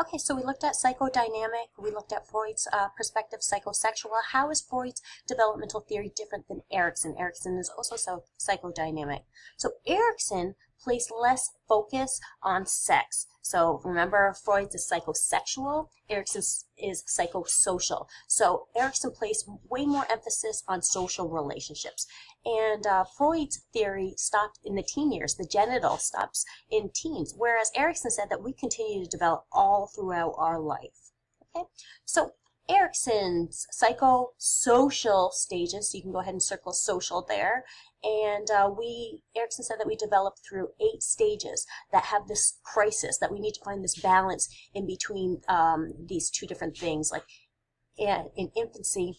Okay, so we looked at psychodynamic, we looked at Freud's perspective, psychosexual. How is Freud's developmental theory different than Erikson? Erikson is also psychodynamic. So Erikson placed less focus on sex. So remember, Freud's is psychosexual, Erikson is psychosocial. So Erikson placed way more emphasis on social relationships. And Freud's theory stopped in the teen years. The genital stops in teens, whereas Erikson said that we continue to develop all throughout our life. Okay, so Erikson's psychosocial stages, so you can go ahead and circle social there, and Erikson said that we develop through 8 stages that have this crisis, that we need to find this balance in between these two different things. Like in infancy,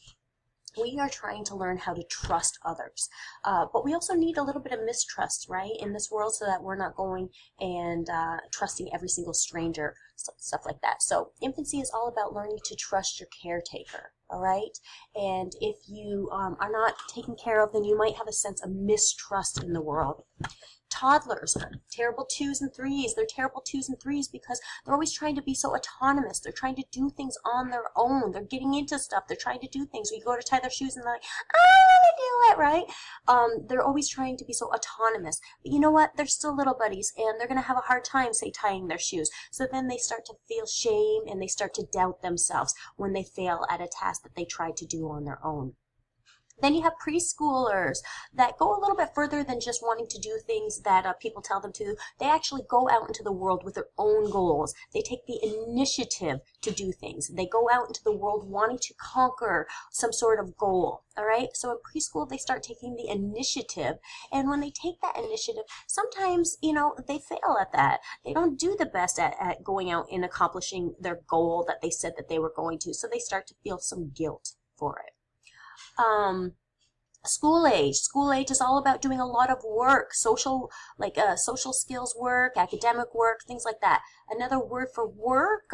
we are trying to learn how to trust others, but we also need a little bit of mistrust, right, in this world, so that we're not going and trusting every single stranger, stuff like that. So infancy is all about learning to trust your caretaker, all right? And if you are not taken care of, then you might have a sense of mistrust in the world. Toddlers are terrible 2s and 3s. They're terrible 2s and 3s because they're always trying to be so autonomous. They're trying to do things on their own. They're getting into stuff. They're trying to do things. We go to tie their shoes and they're like, I want to do it, right? They're always trying to be so autonomous. But you know what? They're still little buddies, and they're going to have a hard time, say, tying their shoes. So then they start to feel shame, and they start to doubt themselves when they fail at a task that they tried to do on their own. Then you have preschoolers that go a little bit further than just wanting to do things that people tell them to. They actually go out into the world with their own goals. They take the initiative to do things. They go out into the world wanting to conquer some sort of goal. All right, so in preschool, they start taking the initiative, and when they take that initiative, sometimes, you know, they fail at that. They don't do the best at going out and accomplishing their goal that they said that they were going to, so they start to feel some guilt for it. School age. School age is all about doing a lot of work, social skills work, academic work, things like that. Another word for work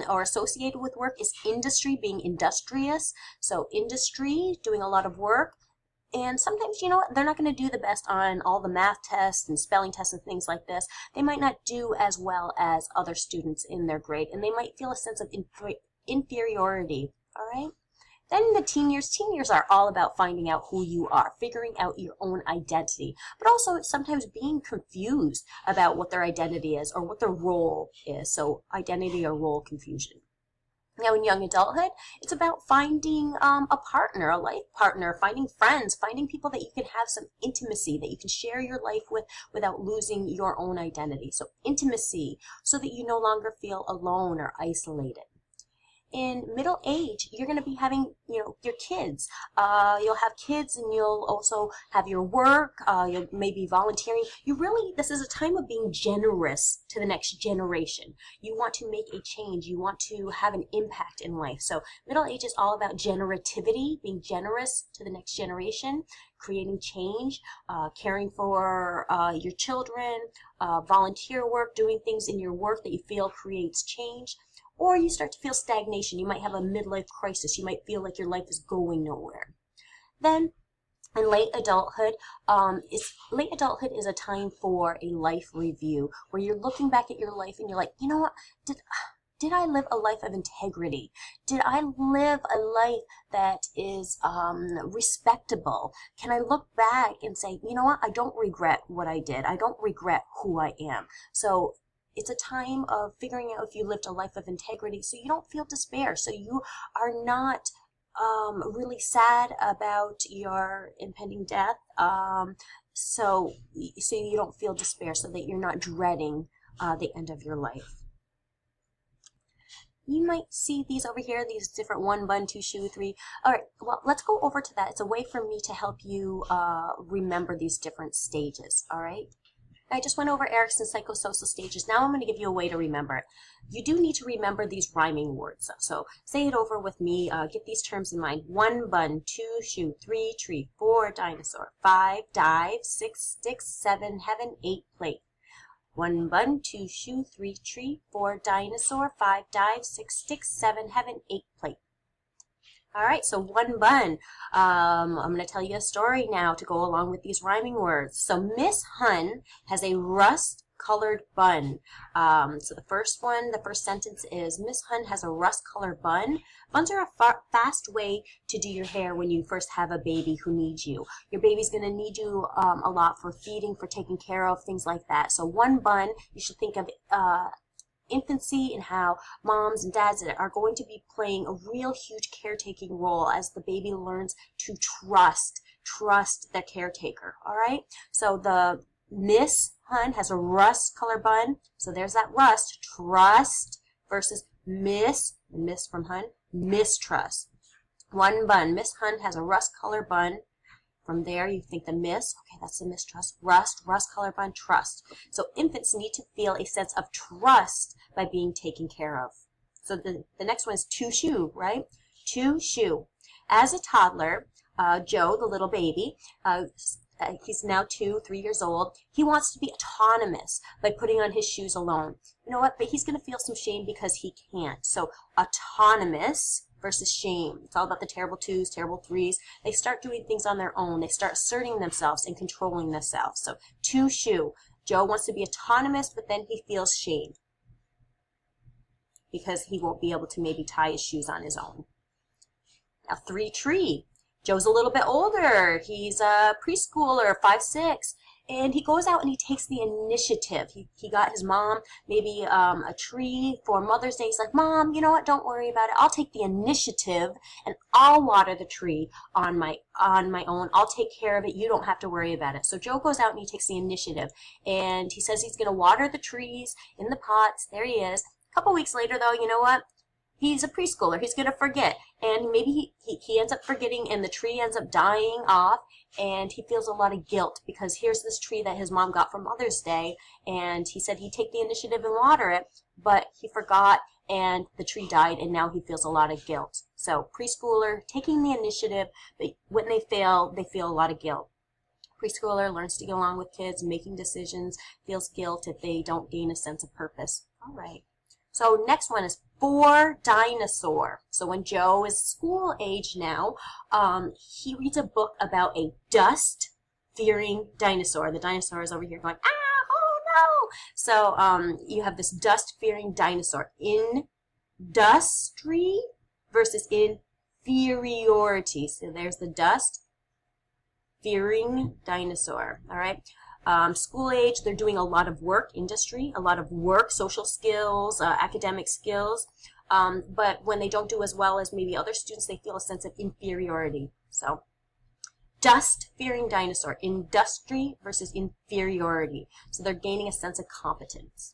or associated with work is industry, being industrious. So industry, doing a lot of work. And sometimes, you know what, they're not going to do the best on all the math tests and spelling tests and things like this. They might not do as well as other students in their grade, and they might feel a sense of inferiority, all right? Then in the teen years are all about finding out who you are, figuring out your own identity, but also sometimes being confused about what their identity is or what their role is. So identity or role confusion. Now in young adulthood, it's about finding a partner, a life partner, finding friends, finding people that you can have some intimacy, that you can share your life with without losing your own identity. So intimacy, so that you no longer feel alone or isolated. In middle age, you're going to be having, you know, your kids. You'll have kids, and you'll also have your work. You'll maybe volunteering. This is a time of being generous to the next generation. You want to make a change. You want to have an impact in life. So middle age is all about generativity, being generous to the next generation, creating change, caring for your children, volunteer work, doing things in your work that you feel creates change. Or you start to feel stagnation. You might have a midlife crisis. You might feel like your life is going nowhere. Then, in late adulthood is a time for a life review, where you're looking back at your life and you're like, you know what, did I live a life of integrity? Did I live a life that is respectable? Can I look back and say, you know what, I don't regret what I did. I don't regret who I am. So it's a time of figuring out if you lived a life of integrity, so you don't feel despair, so you are not really sad about your impending death, so you don't feel despair, so that you're not dreading the end of your life. You might see these over here, these different 1 bun, 2 shoe, 3. All right, well, let's go over to that. It's a way for me to help you remember these different stages, all right? I just went over Erikson's psychosocial stages. Now I'm going to give you a way to remember it. You do need to remember these rhyming words. So say it over with me. Get these terms in mind. 1 bun, 2 shoe, 3 tree, 4 dinosaur, 5 dive, 6 sticks, 7 heaven, 8 plate. 1 bun, 2 shoe, 3 tree, 4 dinosaur, 5 dive, 6 sticks, 7 heaven, 8 plate. All right, so 1 bun. I'm going to tell you a story now to go along with these rhyming words. So Miss Hun has a rust rust-colored bun. So the first sentence is, Miss Hun has a rust-colored bun. Buns are a fast way to do your hair when you first have a baby who needs you. Your baby's going to need you a lot for feeding, for taking care of, things like that. So one bun, you should think of infancy and how moms and dads are going to be playing a real huge caretaking role as the baby learns to trust the caretaker. All right, so the Miss Hun has a rust color bun, so there's that rust. Trust versus miss, the miss from Hun, mistrust. One bun, Miss Hun has a rust color bun. From there, you think the miss, okay, that's the mistrust. Rust color bun, trust. So infants need to feel a sense of trust by being taken care of. So the next one is two shoe, right? Two shoe. As a toddler, Joe, the little baby, he's now 3 years old. He wants to be autonomous by putting on his shoes alone. You know what? But he's going to feel some shame because he can't. So autonomous versus shame. It's all about the terrible twos, terrible threes. They start doing things on their own. They start asserting themselves and controlling themselves. So two shoe. Joe wants to be autonomous, but then he feels shame because he won't be able to maybe tie his shoes on his own. Now three tree. Joe's a little bit older. He's a preschooler, 5, 6, and he goes out and he takes the initiative. He got his mom maybe a tree for Mother's Day. He's like, Mom, you know what? Don't worry about it. I'll take the initiative and I'll water the tree on my own. I'll take care of it. You don't have to worry about it. So Joe goes out and he takes the initiative, and he says he's going to water the trees in the pots. There he is. A couple weeks later, though, you know what? He's a preschooler. He's going to forget. And maybe he ends up forgetting, and the tree ends up dying off, and he feels a lot of guilt because here's this tree that his mom got for Mother's Day, and he said he'd take the initiative and water it, but he forgot, and the tree died, and now he feels a lot of guilt. So preschooler, taking the initiative, but when they feel a lot of guilt. Preschooler learns to get along with kids, making decisions, feels guilt if they don't gain a sense of purpose. All right. So next one is for Dinosaur. So when Joe is school age now, he reads a book about a dust-fearing dinosaur. The dinosaur is over here going, ah, oh no! So you have this dust-fearing dinosaur. Industry versus inferiority. So there's the dust-fearing dinosaur. All right. School age, they're doing a lot of work, industry, a lot of work, social skills, academic skills, but when they don't do as well as maybe other students, they feel a sense of inferiority. So dust-fearing dinosaur, industry versus inferiority. So they're gaining a sense of competence.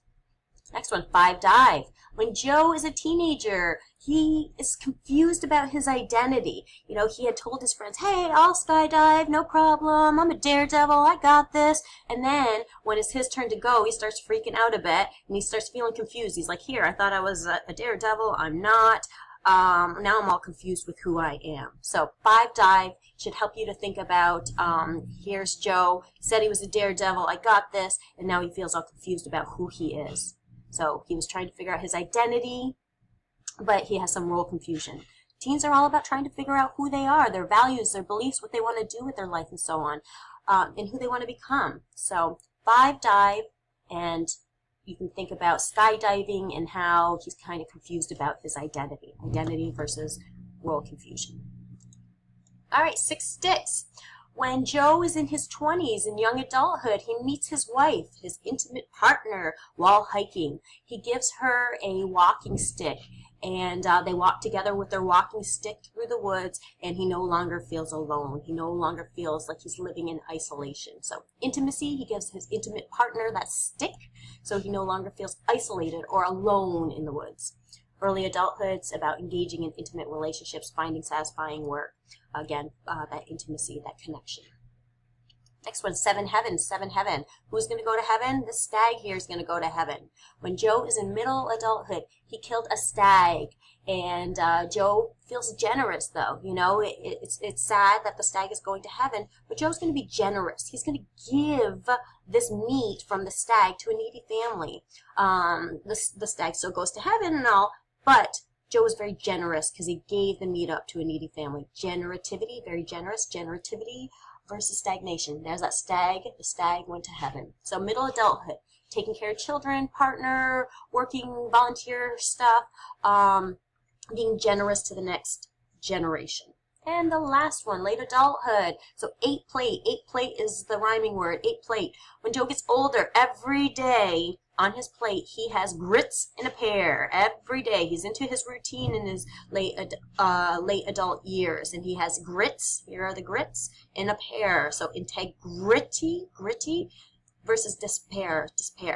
Next one, 5 dive. When Joe is a teenager, he is confused about his identity. You know, he had told his friends, hey, I'll skydive, no problem, I'm a daredevil, I got this. And then, when it's his turn to go, he starts freaking out a bit, and he starts feeling confused. He's like, here, I thought I was a daredevil, I'm not. Now I'm all confused with who I am. So 5 dive should help you to think about, here's Joe, he said he was a daredevil, I got this, and now he feels all confused about who he is. So he was trying to figure out his identity, but he has some role confusion. Teens are all about trying to figure out who they are, their values, their beliefs, what they want to do with their life, and so on, and who they want to become. So 5 dive, and you can think about skydiving and how he's kind of confused about his identity versus role confusion. All right, 6 sticks. When Joe is in his 20s and young adulthood, he meets his wife, his intimate partner, while hiking. He gives her a walking stick, and they walk together with their walking stick through the woods, and he no longer feels alone. He no longer feels like he's living in isolation. So intimacy, he gives his intimate partner that stick, so he no longer feels isolated or alone in the woods. Early adulthood's about engaging in intimate relationships, finding satisfying work. Again, that intimacy, that connection. Next one, 7 heaven, 7 heaven. Who's going to go to heaven? The stag here is going to go to heaven. When Joe is in middle adulthood, he killed a stag. And Joe feels generous, though. You know, it's sad that the stag is going to heaven, but Joe's going to be generous. He's going to give this meat from the stag to a needy family. The stag still goes to heaven and all, but Joe was very generous because he gave the meat up to a needy family. Generativity, very generous. Generativity versus stagnation. There's that stag. The stag went to heaven. So middle adulthood. taking care of children, partner, working, volunteer stuff, being generous to the next generation. And the last one, late adulthood. So 8 plate. 8 plate is the rhyming word. 8 plate. When Joe gets older, every day on his plate, he has grits in a pear. Every day. He's into his routine in his late adult years. And he has grits. Here are the grits in a pear. So integrity, gritty, versus despair.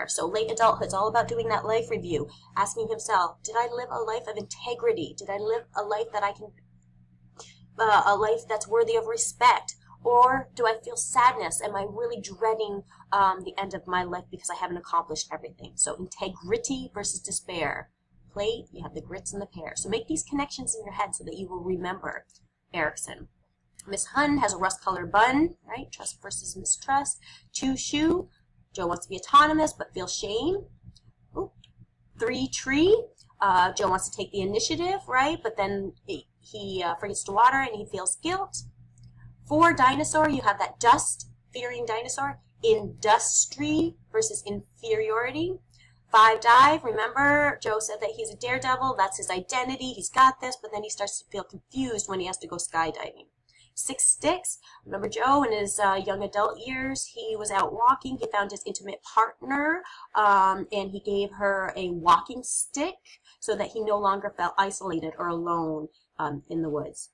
So late adulthood is all about doing that life review, asking himself, did I live a life of integrity? Did I live a life that I can a life that's worthy of respect? Or do I feel sadness? Am I really dreading the end of my life because I haven't accomplished everything? So integrity versus despair. Plate, you have the grits and the pear. So make these connections in your head so that you will remember Erikson. Miss Hun has a rust-colored bun, right? Trust versus mistrust. Shoe. Joe wants to be autonomous but feels shame. Ooh. 3 tree. Joe wants to take the initiative, right? But then he forgets to water and he feels guilt. 4 dinosaur, you have that dust, fearing dinosaur. Industry versus inferiority. 5 dive, remember Joe said that he's a daredevil, that's his identity, he's got this, but then he starts to feel confused when he has to go skydiving. 6 sticks, remember Joe in his young adult years, he was out walking, he found his intimate partner, and he gave her a walking stick so that he no longer felt isolated or alone in the woods.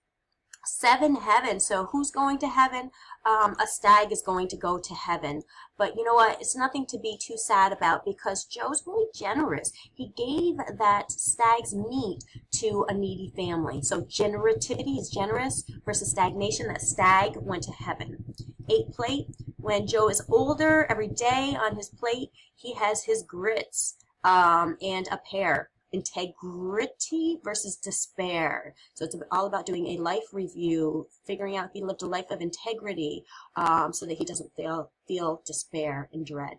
7 heaven, so who's going to heaven? A stag is going to go to heaven. But you know what? It's nothing to be too sad about because Joe's really generous. He gave that stag's meat to a needy family. So generativity is generous versus stagnation. That stag went to heaven. 8 plate, when Joe is older, every day on his plate, he has his grits and a pear. Integrity versus despair. So it's all about doing a life review, figuring out if he lived a life of integrity so that he doesn't feel despair and dread.